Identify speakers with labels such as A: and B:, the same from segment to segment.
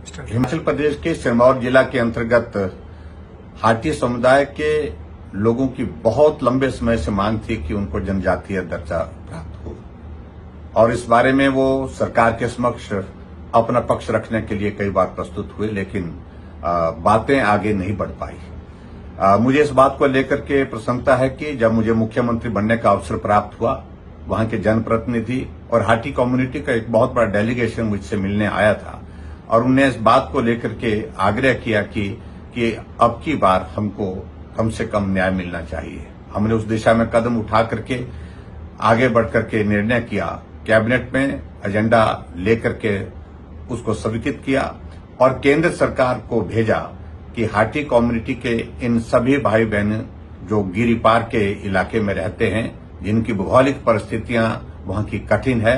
A: हिमाचल प्रदेश के सिरमौर जिला के अंतर्गत हाटी समुदाय के लोगों की बहुत लंबे समय से मांग थी कि उनको जनजातीय दर्जा प्राप्त हो, और इस बारे में वो सरकार के समक्ष अपना पक्ष रखने के लिए कई बार प्रस्तुत हुए, लेकिन बातें आगे नहीं बढ़ पाई। मुझे इस बात को लेकर के प्रसन्नता है कि जब मुझे मुख्यमंत्री बनने का अवसर प्राप्त हुआ, वहां के जनप्रतिनिधि और हाटी कम्युनिटी का एक बहुत बड़ा डेलीगेशन मुझसे मिलने आया था और उन्हें इस बात को लेकर के आग्रह किया कि अब की बार हमको कम से कम न्याय मिलना चाहिए। हमने उस दिशा में कदम उठा करके आगे बढ़ करके निर्णय किया, कैबिनेट में एजेंडा लेकर के उसको स्वीकृत किया और केंद्र सरकार को भेजा कि हाटी कम्युनिटी के इन सभी भाई बहन जो गिरिपार के इलाके में रहते हैं, जिनकी भौगोलिक परिस्थितियां वहां की कठिन है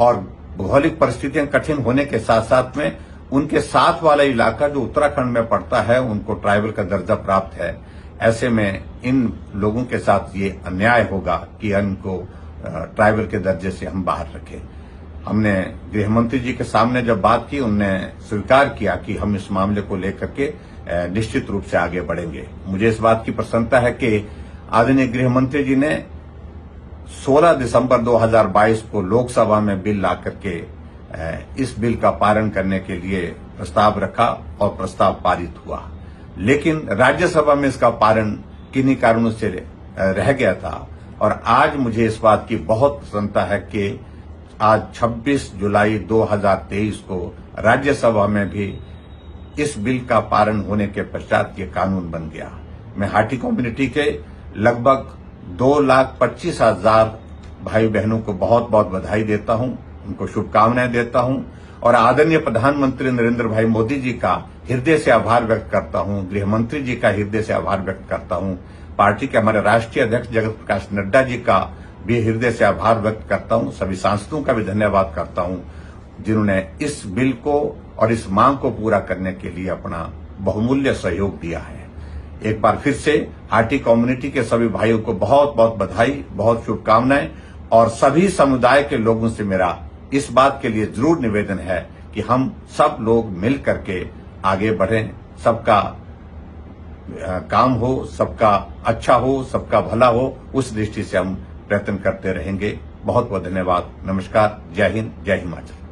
A: और भौगोलिक परिस्थितियां कठिन होने के साथ साथ में उनके साथ वाला इलाका जो उत्तराखंड में पड़ता है, उनको ट्राइबल का दर्जा प्राप्त है। ऐसे में इन लोगों के साथ ये अन्याय होगा कि इनको ट्राइबल के दर्जे से हम बाहर रखें। हमने गृह मंत्री जी के सामने जब बात की, उनने स्वीकार किया कि हम इस मामले को लेकर के निश्चित रूप से आगे बढ़ेंगे। मुझे इस बात की प्रसन्नता है कि आदरणीय गृह मंत्री जी ने 16 दिसंबर 2022 को लोकसभा में बिल ला करके इस बिल का पालन करने के लिए प्रस्ताव रखा और प्रस्ताव पारित हुआ, लेकिन राज्यसभा में इसका पालन किन्हीं कारणों से रह गया था। और आज मुझे इस बात की बहुत प्रसन्नता है कि आज 26 जुलाई 2023 को राज्यसभा में भी इस बिल का पालन होने के पश्चात ये कानून बन गया। मैं हाटी कम्युनिटी के लगभग 2,25,000 भाई बहनों को बहुत बहुत बधाई देता हूं, उनको शुभकामनाएं देता हूं और आदरणीय प्रधानमंत्री नरेंद्र भाई मोदी जी का हृदय से आभार व्यक्त करता हूं, गृह मंत्री जी का हृदय से आभार व्यक्त करता हूं, पार्टी के हमारे राष्ट्रीय अध्यक्ष जगत प्रकाश नड्डा जी का भी हृदय से आभार व्यक्त करता हूं, सभी सांसदों का भी धन्यवाद करता हूं जिन्होंने इस बिल को और इस मांग को पूरा करने के लिए अपना बहुमूल्य सहयोग दिया है। एक बार फिर से हाटी कम्युनिटी के सभी भाइयों को बहुत बहुत बधाई, बहुत शुभकामनाएं और सभी समुदाय के लोगों से मेरा इस बात के लिए जरूर निवेदन है कि हम सब लोग मिल करके आगे बढ़ें, सबका काम हो, सबका अच्छा हो, सबका भला हो, उस दृष्टि से हम प्रयत्न करते रहेंगे। बहुत बहुत धन्यवाद। नमस्कार। जय हिंद, जय हिमाचल।